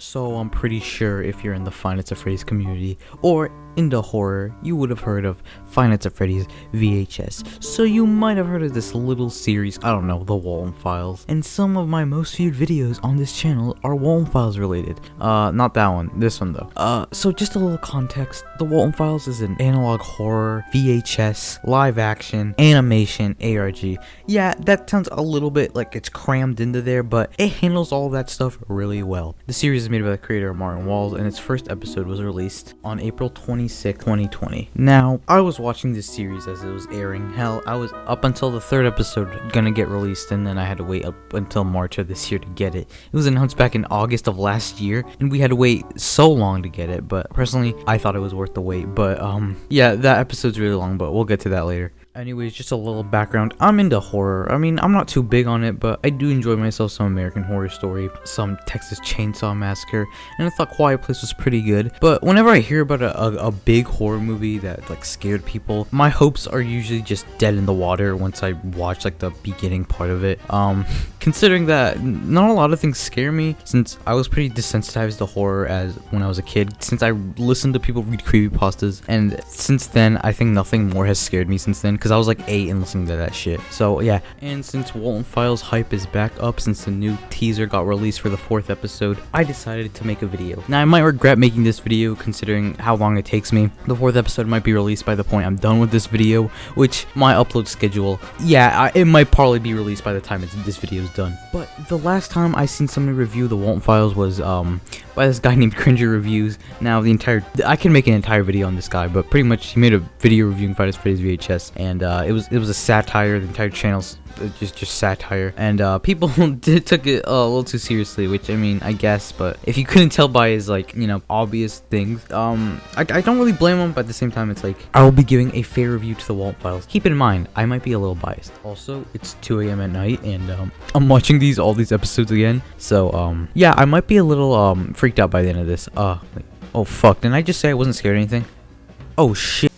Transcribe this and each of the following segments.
So I'm pretty sure if you're in the Five Nights at Freddy's community or into horror, you would have heard of Five Nights at Freddy's VHS. So you might have heard of this little series, I don't know, the Walten Files. And some of my most viewed videos on this channel are Walten Files related. Not that one, this one though. So just a little context, the Walten Files is an analog horror, VHS, live action, animation, ARG. Yeah, that sounds a little bit like it's crammed into there, but it handles all of that stuff really well. The series is made by the creator of Martin Walls, and its first episode was released on April 26, 2020. Now, I was watching this series as it was airing. Hell, I was up until the third episode gonna get released, and then I had to wait up until March of this year to get it. It was announced back in August of last year, and we had to wait so long to get it, but personally, I thought it was worth the wait. But, yeah, that episode's really long, but we'll get to that later. Anyways, just a little background. I'm into horror. I mean, I'm not too big on it, but I do enjoy myself some American Horror Story, some Texas Chainsaw Massacre, and I thought Quiet Place was pretty good. But whenever I hear about a big horror movie that like scared people, my hopes are usually just dead in the water once I watch like the beginning part of it. Considering that not a lot of things scare me, since I was pretty desensitized to horror as when I was a kid, since I listened to people read creepypastas, and since then I think nothing more has scared me since then, because I was like 8 and listening to that shit. So yeah, and since Walten Files hype is back up since the new teaser got released for the 4th episode, I decided to make a video. Now I might regret making this video considering how long it takes me. The 4th episode might be released by the point I'm done with this video, which my upload schedule, yeah, it might probably be released by the time this video is done. But the last time I seen somebody review the Walten Files was by this guy named Cringer Reviews. Now I can make an entire video on this guy, but pretty much he made a video reviewing Five Nights at Freddy's VHS, and it was a satire. The entire channel's just satire, and people took it a little too seriously, which I mean, I guess, but if you couldn't tell by his like, you know, obvious things, I don't really blame him, but at the same time it's like I will be giving a fair review to the Walten Files. Keep in mind, I might be a little biased. Also, it's 2 a.m. at night, and I'm watching all these episodes again, so yeah, I might be a little freaked out by the end of this. Oh fuck, didn't I just say I wasn't scared of anything? Oh shit.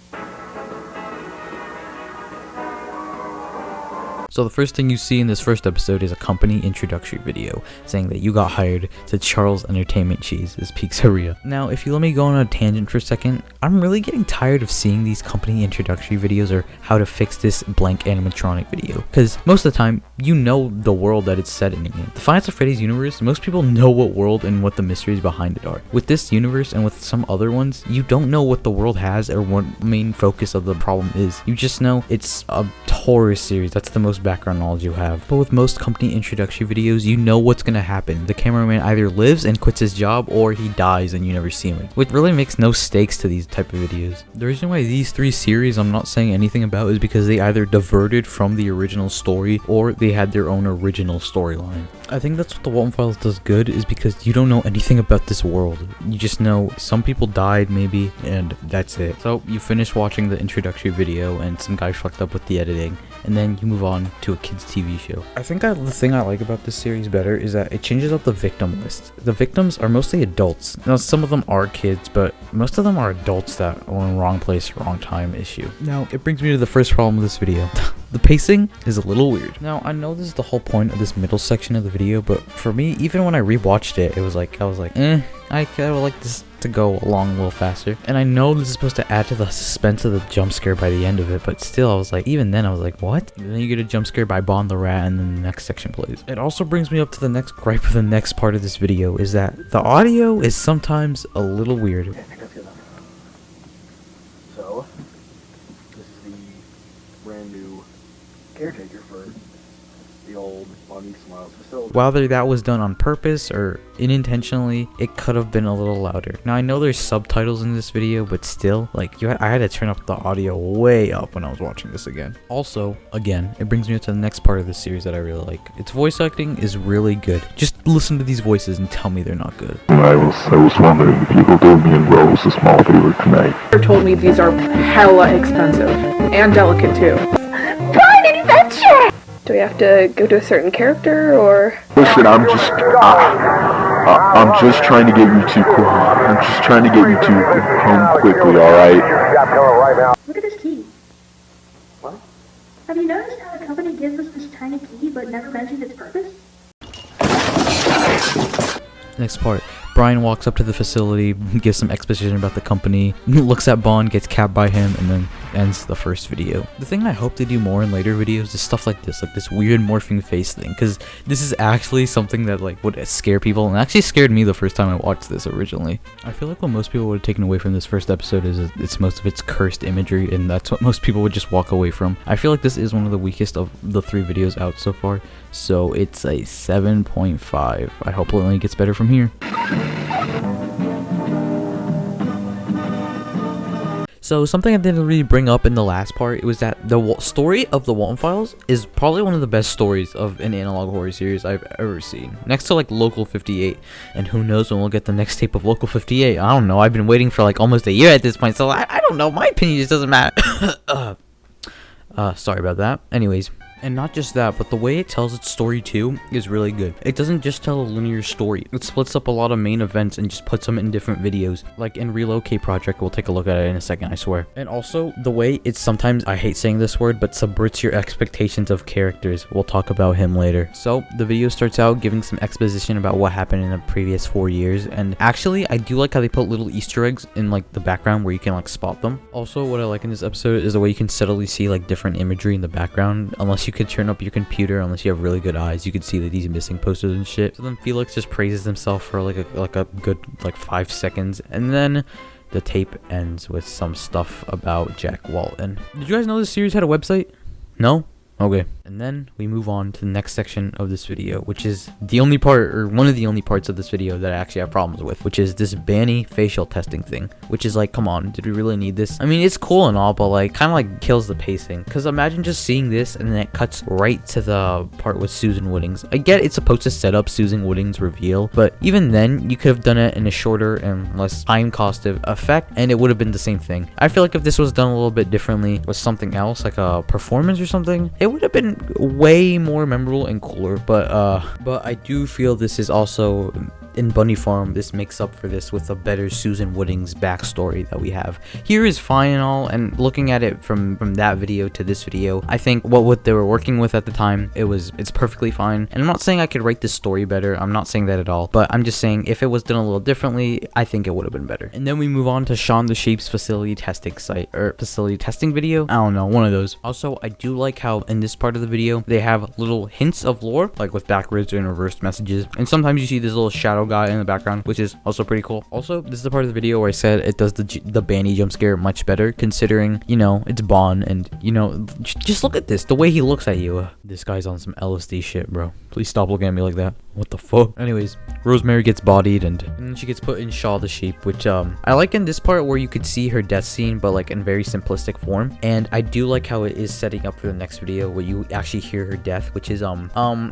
So the first thing you see in this first episode is a company introductory video saying that you got hired to Charles Entertainment Cheese's Pizzeria. Now, if you let me go on a tangent for a second, I'm really getting tired of seeing these company introductory videos or how to fix this blank animatronic video, because most of the time, you know the world that it's set in. The Five Nights at Freddy's universe, most people know what world and what the mysteries behind it are. With this universe and with some other ones, you don't know what the world has or what main focus of the problem is. You just know it's a horror series. That's the most background knowledge you have. But with most company introductory videos, you know what's gonna happen. The cameraman either lives and quits his job, or he dies and you never see him, which really makes no stakes to these type of videos. The reason why these 3 series I'm not saying anything about is because they either diverted from the original story or they had their own original storyline. I think that's what the Walten Files does good, is because you don't know anything about this world. You just know some people died maybe, and that's it. So you finish watching the introductory video and some guy fucked up with the editing, and then you move on to a kids TV show. I think the thing I like about this series better is that it changes up the victim list. The victims are mostly adults. Now some of them are kids, but most of them are adults that are in wrong place, wrong time issue. Now it brings me to the first problem of this video. The pacing is a little weird. Now I know this is the whole point of this middle section of the video, but for me, even when I rewatched it, I was like, I would like this to go along a little faster. And I know this is supposed to add to the suspense of the jump scare by the end of it, but still, I was like, even then I was like, what? And then you get a jump scare by Bon the Rat, and then the next section plays. It also brings me up to the next gripe of the next part of this video, is that the audio is sometimes a little weird. Okay, I think I feel that. So, this is the brand new caretaker for the old Bunny Smiles facility. Whether that was done on purpose or unintentionally, it could have been a little louder. Now I know there's subtitles in this video, but still, like, I had to turn up the audio way up when I was watching this again. Also, again, it brings me to the next part of the series that I really like. Its voice acting is really good. Just listen to these voices and tell me they're not good. I was wondering if you could give me and Rose a small favor tonight. You told me these are hella expensive and delicate too. Fun adventure! Do we have to go to a certain character, or? Listen, I'm just trying to get you two cool. I'm just trying to get you two home quickly, alright? Look at this key. What? Have you noticed how the company gives us this tiny key but never mentions its purpose? Next part. Brian walks up to the facility, gives some exposition about the company, looks at Bond, gets capped by him, and then ends the first video. The thing I hope they do more in later videos is stuff like this weird morphing face thing, because this is actually something that like would scare people, and actually scared me the first time I watched this originally. I feel like what most people would have taken away from this first episode is it's most of its cursed imagery, and that's what most people would just walk away from. I feel like this is one of the weakest of the 3 videos out so far, so it's a 7.5. I hope it only gets better from here. So something I didn't really bring up in the last part, it was that the story of the Walten Files is probably one of the best stories of an analog horror series I've ever seen. Next to like Local 58, and who knows when we'll get the next tape of Local 58. I don't know, I've been waiting for like almost a year at this point, so I don't know, my opinion just doesn't matter. Sorry about that. Anyways. And not just that, but the way it tells its story too is really good. It doesn't just tell a linear story. It splits up a lot of main events and just puts them in different videos. Like in Relocate Project, we'll take a look at it in a second, I swear. And also, the way it's sometimes, I hate saying this word, but subverts your expectations of characters. We'll talk about him later. So, the video starts out giving some exposition about what happened in the previous 4 years. And actually, I do like how they put little Easter eggs in like the background where you can like spot them. Also, what I like in this episode is the way you can subtly see like different imagery in the background. Unless you could turn up your computer, unless you have really good eyes, you could see that he's missing posters and shit. So then Felix just praises himself for like a good like 5 seconds, and then the tape ends with some stuff about Jack Walten. Did you guys know this series had a website? No? Okay. And then we move on to the next section of this video, which is the only part, or one of the only parts of this video that I actually have problems with, which is this Banny facial testing thing, which is like, come on, did we really need this? I mean, it's cool and all, but like kind of like kills the pacing, because imagine just seeing this and then it cuts right to the part with Susan Woodings. I get it's supposed to set up Susan Woodings' reveal, but even then you could have done it in a shorter and less time costed effect, and it would have been the same thing. I feel like if this was done a little bit differently with something else, like a performance or something, it would have been way more memorable and cooler. But I do feel this is also in Bunnyfarm, this makes up for this with a better Susan Woodings backstory that we have. Here is fine and all, and looking at it from that video to this video, I think what they were working with at the time, it's perfectly fine. And I'm not saying I could write this story better, I'm not saying that at all, but I'm just saying if it was done a little differently, I think it would have been better. And then we move on to Shaun the Sheep's facility testing site, or facility testing video, I don't know, one of those. Also, I do like how in this part of the video, they have little hints of lore, like with backwards and reversed messages, and sometimes you see this little shadow guy in the background, which is also pretty cool. Also, this is the part of the video where I said it does the Banny jump scare much better, considering, you know, it's Bond, and you know, just look at this, the way he looks at you. This guy's on some LSD shit, bro. Please stop looking at me like that. What the fuck? Anyways, Rosemary gets bodied and she gets put in Shaw the Sheep, which I like in this part where you could see her death scene, but like in very simplistic form. And I do like how it is setting up for the next video where you actually hear her death, which is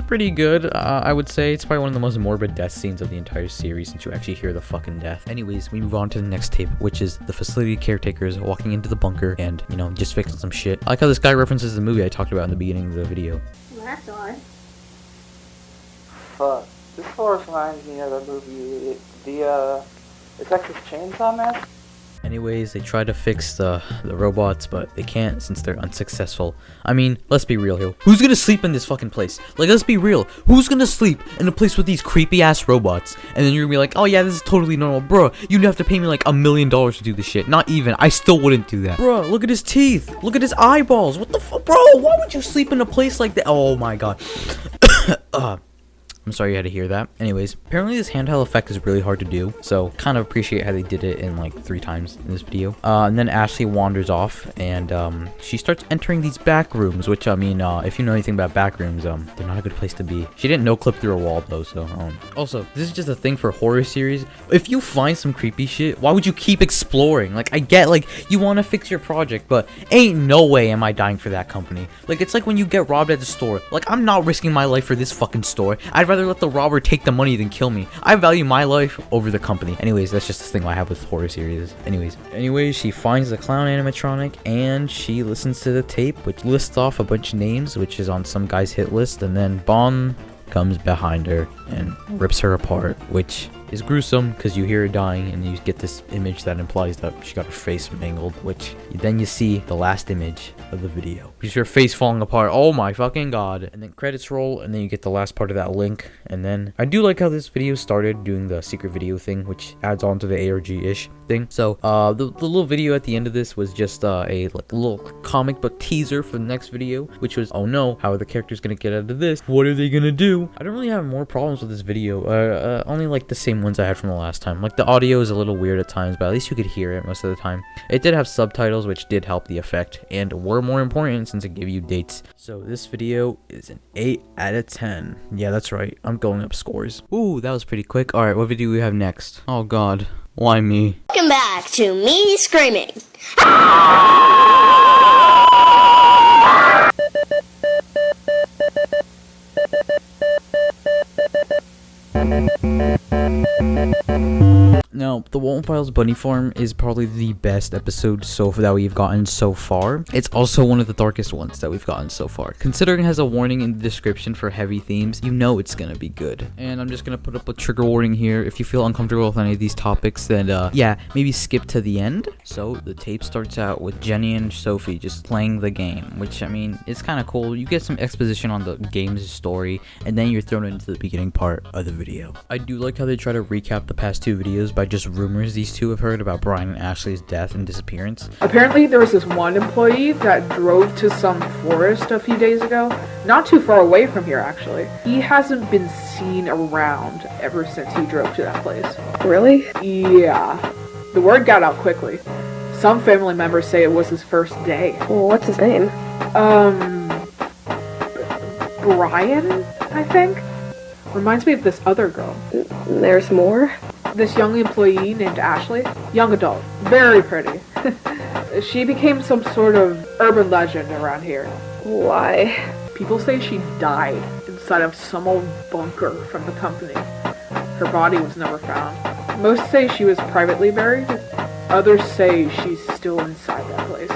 pretty good. I would say it's probably one of the most morbid death scenes of the entire series, since you actually hear the fucking death. Anyways, we move on to the next tape, which is the facility caretakers walking into the bunker and, you know, just fixing some shit. I like how this guy references the movie I talked about in the beginning of the video. Well, that's odd. Fuck. This forest reminds me of the movie, the Texas Chainsaw Massacre. Anyways, they try to fix the robots, but they can't since they're unsuccessful. I mean, let's be real here. Who's gonna sleep in this fucking place? Like, let's be real. Who's gonna sleep in a place with these creepy ass robots? And then you're gonna be like, oh yeah, this is totally normal. Bro, you'd have to pay me like $1 million to do this shit. Not even. I still wouldn't do that. Bro, look at his teeth. Look at his eyeballs. What the fuck? Bro, why would you sleep in a place like that? Oh my god. I'm sorry you had to hear that. Anyways, apparently this handheld effect is really hard to do, so kind of appreciate how they did it in like 3 times in this video. And then Ashley wanders off, and she starts entering these back rooms, which, I mean, if you know anything about back rooms, they're not a good place to be. She didn't no-clip through a wall, though, so, Also, this is just a thing for horror series. If you find some creepy shit, why would you keep exploring? Like, I get, like, you want to fix your project, but ain't no way am I dying for that company. Like, it's like when you get robbed at the store. Like, I'm not risking my life for this fucking store. I'd rather let the robber take the money than kill me. I value my life over the company. Anyways, that's just the thing I have with horror series. Anyways, she finds the clown animatronic and she listens to the tape, which lists off a bunch of names, which is on some guy's hit list, and then Bond comes behind her and rips her apart, which is gruesome because you hear her dying and you get this image that implies that she got her face mangled, which then you see the last image of the video, which is her face falling apart. Oh my fucking god. And then credits roll, and then you get the last part of that link. And then I do like how this video started doing the secret video thing, which adds on to the ARG-ish thing. So the little video at the end of this was just a little comic book teaser for the next video, which was, oh no, how are the characters gonna get out of this? What are they gonna do? I don't really have more problems with this video, only like the same ones I had from the last time. Like the audio is a little weird at times, but at least you could hear it most of the time. It did have subtitles, which did help the effect and were more important since it gave you dates. So this video is an 8 out of 10. Yeah, that's right, I'm going up scores. Ooh, that was pretty quick. All right, what video do we have next? Oh god, why me? Welcome back to me screaming. Now, the Walten Files Bunny Farm is probably the best episode that we've gotten so far. It's also one of the darkest ones that we've gotten so far. Considering it has a warning in the description for heavy themes, you know it's gonna be good. And I'm just gonna put up a trigger warning here. If you feel uncomfortable with any of these topics, then yeah, maybe skip to the end. So the tape starts out with Jenny and Sophie just playing the game, which I mean, it's kind of cool. You get some exposition on the game's story, and then you're thrown into the beginning part of the video. I do like how they try to recap the past two videos by just rumors these two have heard about Brian and Ashley's death and disappearance. Apparently there was this one employee that drove to some forest a few days ago, not too far away from here actually. He hasn't been seen around ever since he drove to that place. Really? Yeah. The word got out quickly. Some family members say it was his first day. Well, what's his name? Brian, I think? Reminds me of this other girl. There's more? This young employee named Ashley, young adult, very pretty. She became some sort of urban legend around here. Why? People say she died inside of some old bunker from the company. Her body was never found. Most say she was privately buried. Others say she's still inside that place.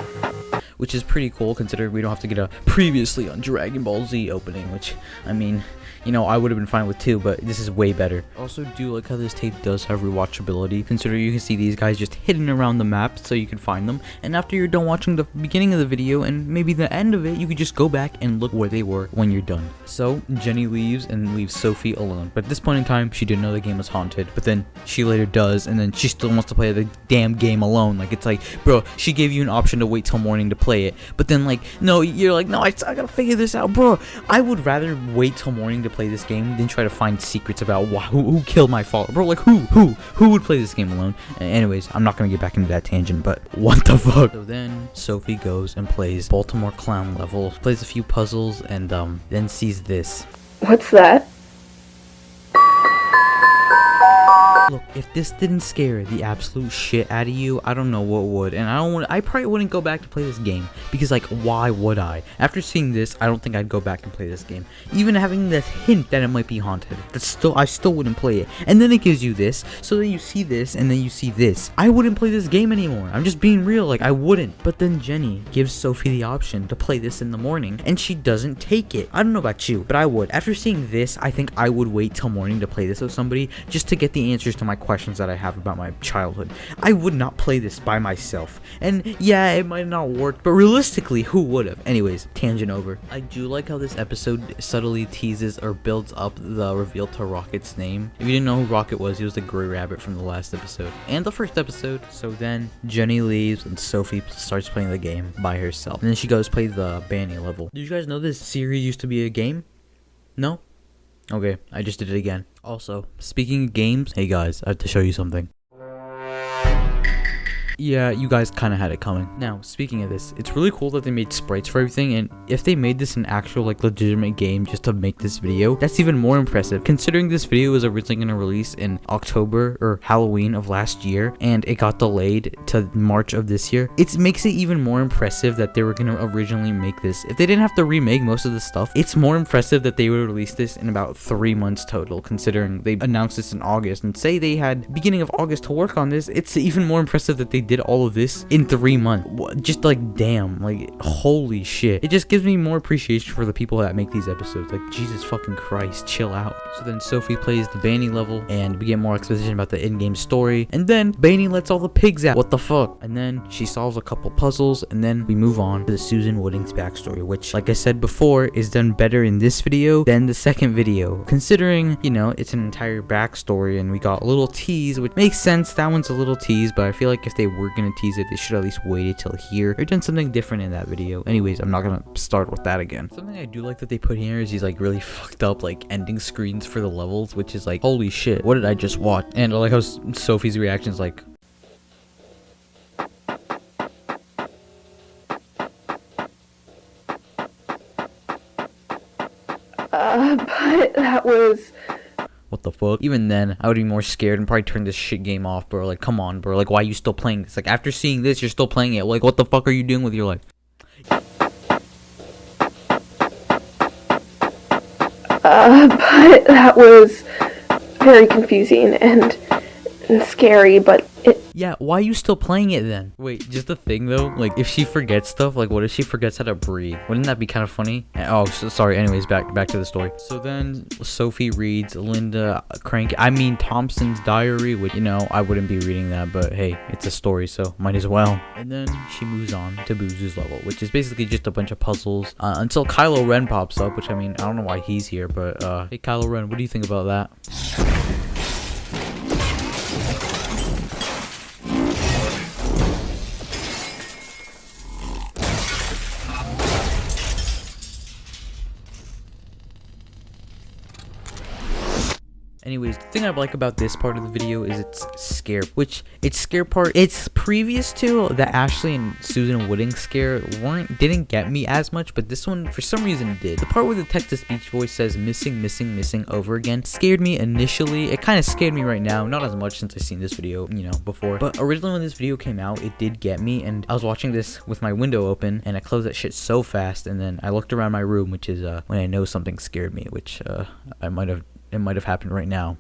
Which is pretty cool considering we don't have to get a previously on Dragon Ball Z opening, which, I mean, you know, I would have been fine with too, but this is way better. Also do like how this tape does have rewatchability, considering you can see these guys just hidden around the map so you can find them, and after you're done watching the beginning of the video and maybe the end of it, you could just go back and look where they were when you're done. So Jenny leaves and leaves Sophie alone, but at this point in time she didn't know the game was haunted, but then she later does, and then she still wants to play the damn game alone. Like, it's like, bro, she gave you an option to wait till morning to play it, but then like, no, you're like, no, I gotta figure this out. Bro, I would rather wait till morning to play this game than try to find secrets about who killed my father. Bro, like, who would play this game alone? Anyways, I'm not gonna get back into that tangent, but what the fuck. So then Sophie goes and plays Baltimore Clown level, plays a few puzzles, and then sees this. What's that? Look, if this didn't scare the absolute shit out of you, I don't know what would. And I probably wouldn't go back to play this game, because like, why would I? After seeing this, I don't think I'd go back and play this game. Even having the hint that it might be haunted, I still wouldn't play it. And then it gives you this, so then you see this, and then you see this. I wouldn't play this game anymore. I'm just being real, like, I wouldn't. But then Jenny gives Sophie the option to play this in the morning, and she doesn't take it. I don't know about you, but I would. After seeing this, I think I would wait till morning to play this with somebody, just to get the answers to my questions that I have about my childhood. I would not play this by myself. And yeah, it might not work, but realistically, who would have? Anyways, tangent over. I do like how this episode subtly teases or builds up the reveal to Rocket's name. If you didn't know who Rocket was, he was the gray rabbit from the last episode and the first episode. So then Jenny leaves and Sophie starts playing the game by herself. And then she goes play the Banny level. Did you guys know this series used to be a game? No? Okay, I just did it again. Also, speaking of games, hey guys, I have to show you something. Yeah, you guys kind of had it coming. Now, speaking of this, it's really cool that they made sprites for everything, and if they made this an actual, like, legitimate game just to make this video, that's even more impressive, considering this video was originally going to release in October or Halloween of last year, and it got delayed to March of this year. It makes it even more impressive that they were going to originally make this. If they didn't have to remake most of the stuff, it's more impressive that they would release this in about 3 months total, considering they announced this in August, and say they had beginning of August to work on this. It's even more impressive that they did all of this in 3 months. Just like, damn, like, holy shit. It just gives me more appreciation for the people that make these episodes. Like, Jesus fucking Christ, chill out. So then Sophie plays the Banny level, and we get more exposition about the in-game story, and then Banny lets all the pigs out. What the fuck? And then she solves a couple puzzles, and then we move on to the Susan Wooding's backstory, which, like I said before, is done better in this video than the second video, considering, you know, it's an entire backstory, and we got a little tease, which makes sense. That one's a little tease, but I feel like if they were gonna tease it, they should at least waited till here or done something different in that video. Anyways, I'm not gonna start with that again. Something I do like that they put here is these like really fucked up like ending screens for the levels, which is like, holy shit, what did I just watch? And I like how Sophie's reaction is like, but that was... what the fuck? Even then, I would be more scared and probably turn this shit game off, bro. Like, come on, bro. Like, why are you still playing this? Like, after seeing this, you're still playing it. Like, what the fuck are you doing with your life? But that was very confusing and scary, but it... Yeah, why are you still playing it then? Wait, just the thing though, like if she forgets stuff, like what if she forgets how to breathe? Wouldn't that be kind of funny? Oh, sorry. Anyways, back to the story. So then Sophie reads Thompson's diary, which, you know, I wouldn't be reading that, but hey, it's a story, so might as well. And then she moves on to Boozoo's level, which is basically just a bunch of puzzles until Kylo Ren pops up, which I mean, I don't know why he's here, but hey Kylo Ren, what do you think about that? Anyways, the thing I like about this part of the video is its scare, it's previous to the Ashley and Susan Wooding scare didn't get me as much, but this one for some reason did. The part where the text-to-speech voice says missing over again scared me initially. It kind of scared me right now, not as much since I've seen this video, you know, before. But originally when this video came out, it did get me, and I was watching this with my window open, and I closed that shit so fast, and then I looked around my room, which is when I know something scared me, which it might have happened right now.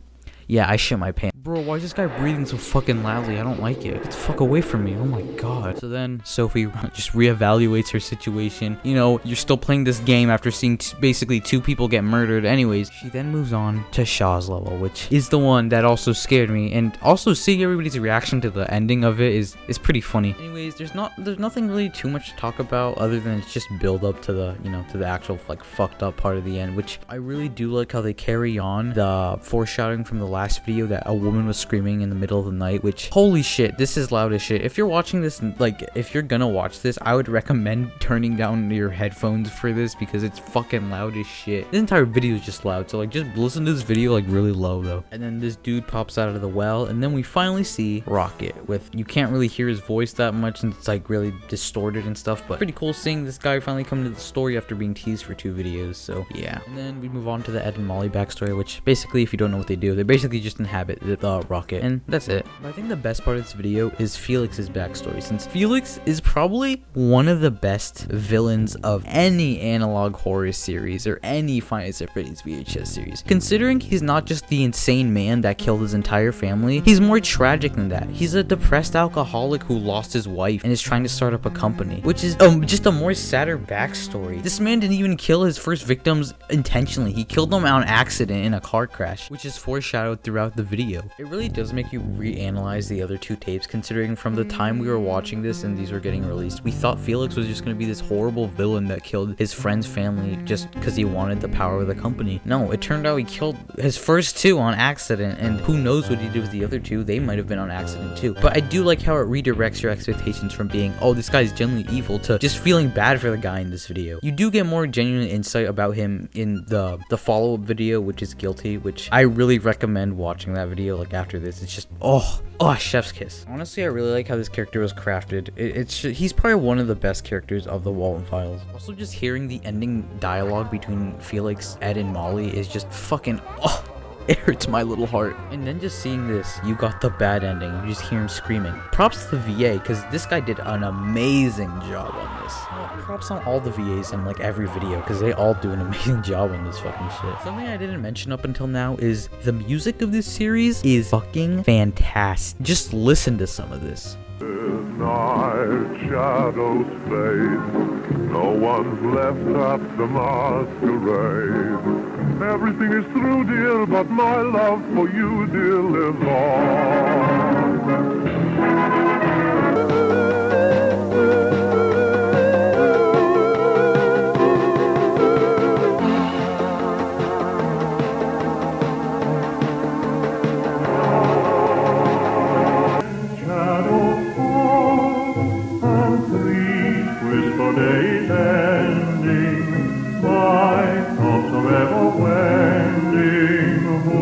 Yeah, I shit my pants. Bro, why is this guy breathing so fucking loudly? I don't like it. Get the fuck away from me. Oh my god. So then Sophie just reevaluates her situation. You know, you're still playing this game after seeing basically 2 people get murdered. Anyways, she then moves on to Shaw's level, which is the one that also scared me. And also seeing everybody's reaction to the ending of it is pretty funny. Anyways, there's nothing really too much to talk about other than it's just build up to the, you know, to the actual like fucked up part of the end, which I really do like how they carry on the foreshadowing from the last video that a woman was screaming in the middle of the night, which, holy shit, this is loud as shit. If you're watching this, like, if you're gonna watch this, I would recommend turning down your headphones for this because it's fucking loud as shit. This entire video is just loud, so like, just listen to this video like really low though. And then this dude pops out of the well, and then we finally see Rocket with, you can't really hear his voice that much and it's like really distorted and stuff, but pretty cool seeing this guy finally come to the story after being teased for 2 videos, so yeah. And then we move on to the Ed and Molly backstory, which basically, if you don't know what they do, they basically just inhabit the rocket, and that's it. But I think the best part of this video is Felix's backstory, since Felix is probably one of the best villains of any analog horror series or any Five Nights at Freddy's VHS series. Considering he's not just the insane man that killed his entire family, he's more tragic than that. He's a depressed alcoholic who lost his wife and is trying to start up a company, which is just a more sadder backstory. This man didn't even kill his first victims intentionally. He killed them on accident in a car crash, which is foreshadowed throughout the video. It really does make you reanalyze the other 2 tapes, considering from the time we were watching this and these were getting released, we thought Felix was just going to be this horrible villain that killed his friend's family just because he wanted the power of the company. No, it turned out he killed his first 2 on accident, and who knows what he did with the other 2. They might have been on accident too. But I do like how it redirects your expectations from being, oh, this guy's genuinely evil, to just feeling bad for the guy in this video. You do get more genuine insight about him in the follow-up video, which is Guilty, which I really recommend watching that video like after this. It's just, oh, chef's kiss. Honestly, I really like how this character was crafted. He's probably one of the best characters of the Walten Files. Also, just hearing the ending dialogue between Felix, Ed, and Molly is just fucking, It hurts my little heart. And then just seeing this, you got the bad ending. You just hear him screaming. Props to the VA, because this guy did an amazing job on this. Props on all the VAs in like every video, because they all do an amazing job on this fucking shit. Something I didn't mention up until now is the music of this series is fucking fantastic. Just listen to some of this. Night shadows fade, no one's left at the masquerade. Everything is through, dear, but my love for you, dear, lives on.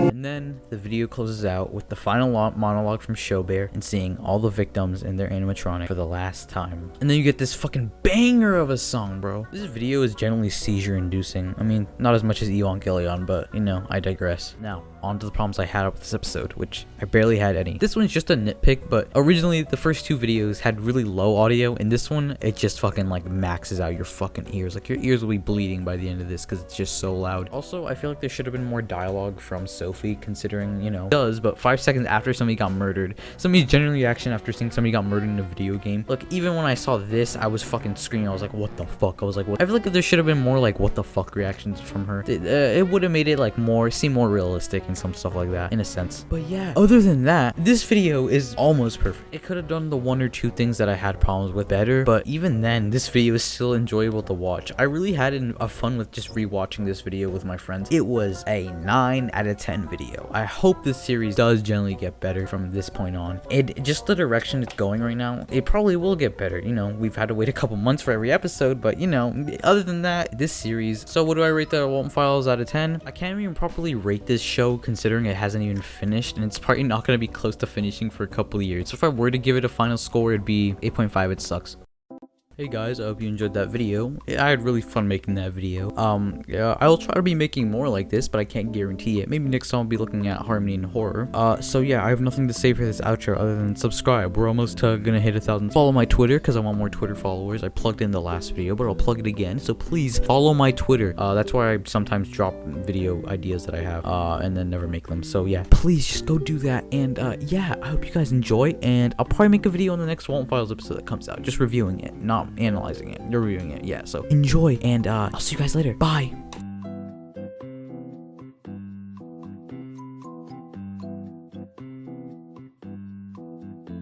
And then the video closes out with the final monologue from Showbear and seeing all the victims in their animatronic for the last time. And then you get this fucking banger of a song, bro. This video is generally seizure inducing. I mean, not as much as Evangelion, but you know, I digress. Now, on to the problems I had with this episode, which I barely had any. This one's just a nitpick, but originally the first two videos had really low audio, and this one, it just fucking like maxes out your fucking ears. Like your ears will be bleeding by the end of this because it's just so loud. Also, I feel like there should have been more dialogue from Sophie, considering, you know, it does, but 5 seconds after somebody got murdered, somebody's general reaction after seeing somebody got murdered in a video game. Look, even when I saw this, I was fucking screaming. I was like, what the fuck? I was like, what? I feel like there should have been more like what the fuck reactions from her. It would have made it like seem more realistic and some stuff like that in a sense. But yeah, other than that, this video is almost perfect. It could have done the 1 or 2 things that I had problems with better, but even then, this video is still enjoyable to watch. I really had a fun with just rewatching this video with my friends. It was a 9 out of 10 video. I hope this series does generally get better from this point on. Just the direction it's going right now, it probably will get better. You know, we've had to wait a couple months for every episode, but you know, other than that, this series. So what do I rate the Walten Files out of 10? I can't even properly rate this show considering it hasn't even finished, and it's probably not going to be close to finishing for a couple of years. So if I were to give it a final score, it'd be 8.5. It sucks. Hey guys, I hope you enjoyed that video. I had really fun making that video. Yeah, I'll try to be making more like this, but I can't guarantee it. Maybe next time I'll be looking at Harmony and Horror. So yeah, I have nothing to say for this outro other than subscribe. We're almost gonna hit 1,000. Follow my Twitter, because I want more Twitter followers. I plugged in the last video, but I'll plug it again. So please follow my Twitter. That's where I sometimes drop video ideas that I have, and then never make them. So yeah, please just go do that. And yeah, I hope you guys enjoy, and I'll probably make a video on the next Walten Files episode that comes out, just reviewing it, not analyzing it, reviewing it. Yeah, so enjoy, and I'll see you guys later. Bye.